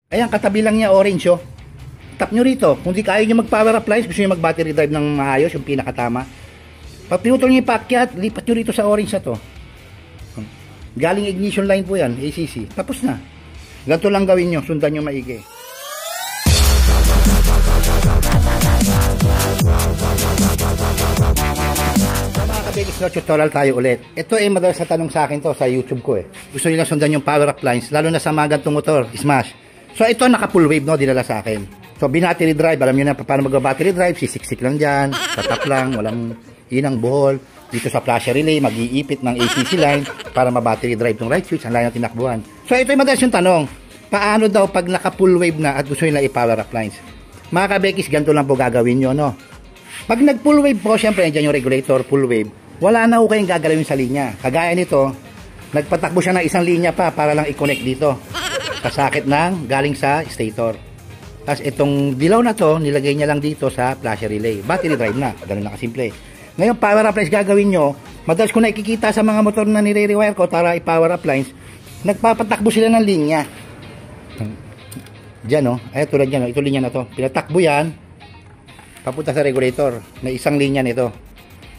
Ayan, katabi lang niya, orange, oh. Tap nyo rito. Kung di kaya nyo mag-power appliance, gusto nyo mag-battery drive ng maayos, yung pinakatama. Pag pinutol nyo yung paakyat, lipat nyo rito sa orange na to. Galing ignition line po yan, ACC. Tapos na. Ganito lang gawin nyo, sundan nyo maigi. Mga kabigis na tutorial tayo ulit. Ito ay madalas na tanong sa akin to sa YouTube ko eh. Gusto nyo lang sundan yung power appliance, lalo na sa mga gantong motor, smash. So ito naka full wave, no, dinala sa akin. So binattery drive, alam nyo na paano mag-battery drive, sisiksik lang dyan, tatap lang, walang inang buhol. Dito sa flasher relay, mag-iipit ng ACC line para ma-battery drive ng right switch, ang line ng tinakbuhan. So ito yung madalas yung tanong, paano daw pag naka full wave na at gusto nila i-power appliance? Mga kabekis, ganito lang po gagawin nyo, no? Pag nag full wave po, syempre nandiyan yung regulator, full wave, wala na ho kayong gagalawin sa linya. Kagaya nito, nagpatakbo siya ng isang linya pa para lang i-connect dito. Kasakit ng galing sa stator. Tapos itong dilaw na to, nilagay niya lang dito sa flasher relay. Battery drive na, ganun na kasimple. Ngayon, power appliance gagawin nyo, madalas ko nakikita sa mga motor na nire-rewire ko para i-power appliance, nagpapatakbo sila ng linya. Diyan, no? Ay, tulad dyan, no? Ito linya na to. Pinatakbo yan, papunta sa regulator, na isang linya nito.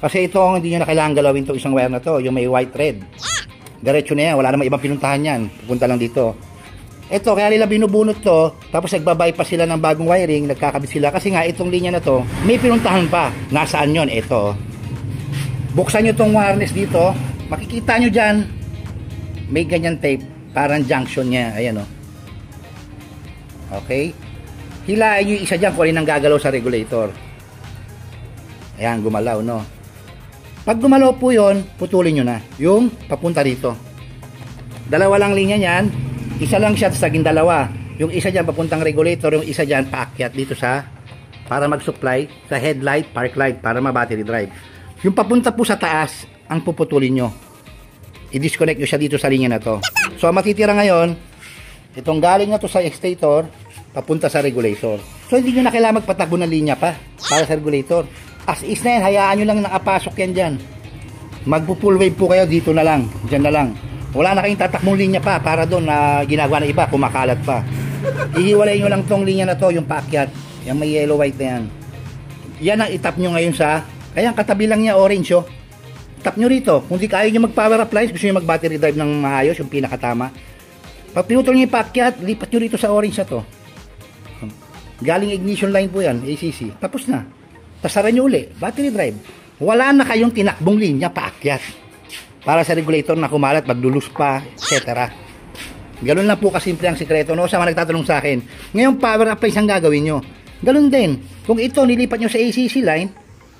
Kasi ito, hindi nyo na kailangan galawin to isang wire na to, yung may white thread. Diretso na yan, wala namang ibang pinuntahan yan. Pupunta lang dito. Ito, kaya nila binubunot to, tapos nagbabypass sila ng bagong wiring, nagkakabit sila. Kasi nga, itong linya na to, may pinuntahan pa. Nasaan yon? Ito. Buksan nyo tong wireless dito, makikita nyo dyan, may ganyan tape, parang junction niya. Ayan, o. Okay? Hilain nyo yung isa dyan kung alin ang gagalaw sa regulator. Ayan, gumalaw, no? Pag gumalaw po yon, putulin nyo na. Yung papunta dito. Dalawa lang linya niyan. Isa lang siya sa saging dalawa. Yung isa dyan papuntang regulator, yung isa dyan paakyat dito sa para mag-supply sa headlight, park light para ma-battery drive. Yung papunta po sa taas, ang puputulin nyo. I-disconnect nyo siya dito sa linya na to. So, matitira ngayon, itong galing na to sa stator, papunta sa regulator. So, hindi nyo na kailangan magpatakbo ng linya pa para sa regulator. As is na yan, hayaan nyo lang nakapasok yan dyan. Magpo-full wave po kayo, dito na lang, dyan na lang. Wala na kayong tatakmong linya pa para doon na ginagawa ng iba, kumakalat pa. Ihiwalay nyo lang tong linya na to, yung paakyat. Yung may yellow white na yan. Yan ang itap nyo ngayon sa, kaya katabi lang niya orange, oh. Tap nyo rito. Kung di kaya nyo mag-power appliance, gusto nyo mag-battery drive ng maayos, yung pinakatama. Pag pinutol nyo yung paakyat, lipat nyo rito sa orange na to. Galing ignition line po yan, ACC. Tapos na. Tasaran nyo uli, battery drive. Wala na kayong tinakbong linya paakyat. Para sa regulator na kumalat, maglulus pa, etc. Ganun lang po kasimple ang sikreto. No? Sa mga nagtatanong sa akin, ngayong power appliance ang gagawin nyo. Ganun din. Kung ito nilipat nyo sa ACC line,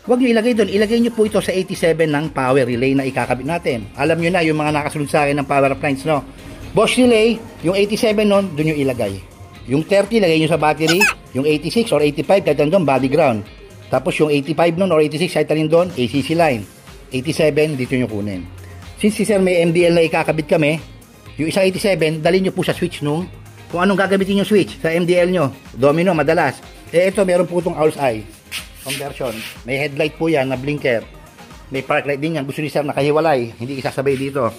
huwag nyo ilagay doon. Ilagay nyo po ito sa 87 ng power relay na ikakabit natin. Alam nyo na yung mga nakasunod sa akin ng power appliance. No? Bosch relay, yung 87 nun, doon nyo ilagay. Yung 30, ilagay nyo sa battery. Yung 86 or 85, kahit doon, body ground. Tapos yung 85 nun or 86, kahit doon, ACC line. 87, dito nyo kunin. Since si sir may MDL na ikakabit kami, yung isang 87, dalhin nyo po sa switch nung kung anong gagamitin yung switch sa MDL nyo. Domino, madalas. Ito, meron po itong owl's eye conversion. May headlight po yan na blinker. May park light din yan. Gusto ni sir nakahiwalay. Hindi isasabay dito.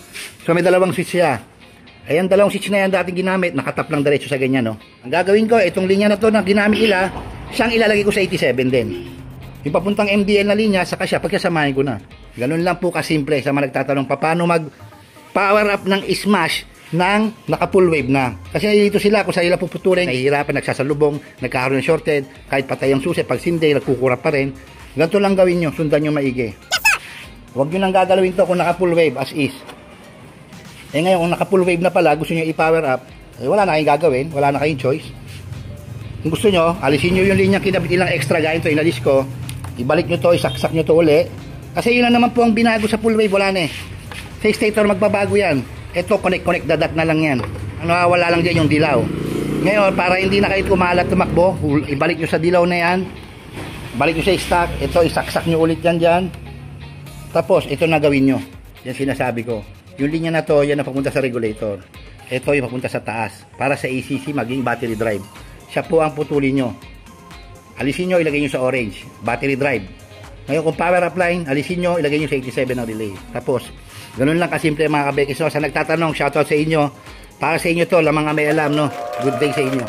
So, may dalawang switch siya. Ayan, dalawang switch na yan dating ginamit. Nakatap lang diretso sa ganyan, no? Ang gagawin ko, itong linya na to na ginamit nila, siyang ilalagay ko sa 87 din. Yung papuntang MDL na linya, saka siya, pagkasamahin ko na. Ganun lang po kasimple sa mga nagtatanong paano mag-power up ng smash ng naka-full wave na. Kasi dito sila, kung sa ila puputulin, nahihirapan, nagsasalubong, nagkakaroon ng shorted, kahit patay ang susi, pag sindi, nagkukura pa rin. Ganito lang gawin nyo, sundan nyo maigi. Huwag nyo nang gagalawin to kung naka-full wave as is. Eh ngayon, kung naka-full wave na pala, gusto nyo i-power up, eh, wala na kayong gagawin, wala na kayong choice. Kung gusto nyo, alisin nyo yung linya, kinabit ilang extra, gaya ito, inalis ko, ibalik nyo to, isaksak nyo to uli. Kasi yun na naman po ang binago sa full wave, wala na eh. Sa stator magbabago yan. Ito, connect, dadat na lang yan. Ano, wala lang dyan yung dilaw. Ngayon, para hindi na kayo kumalat tumakbo, ibalik nyo sa dilaw na yan. Balik nyo sa stock. Ito, isaksak nyo ulit yan dyan. Tapos, ito na gawin nyo. Yan sinasabi ko. Yung linya na to, yan na papunta sa regulator. Ito yung papunta sa taas. Para sa ACC, maging battery drive. Siya po ang putulin nyo. Alisin nyo, ilagay nyo sa orange. Battery drive. Ngayon kung power up line, alisin nyo, ilagay nyo sa 87 ng relay. Tapos, ganun lang kasimple mga kabekis. So, sa nagtatanong, shoutout sa inyo. Para sa inyo to, lamang may alam, no? Good day sa inyo.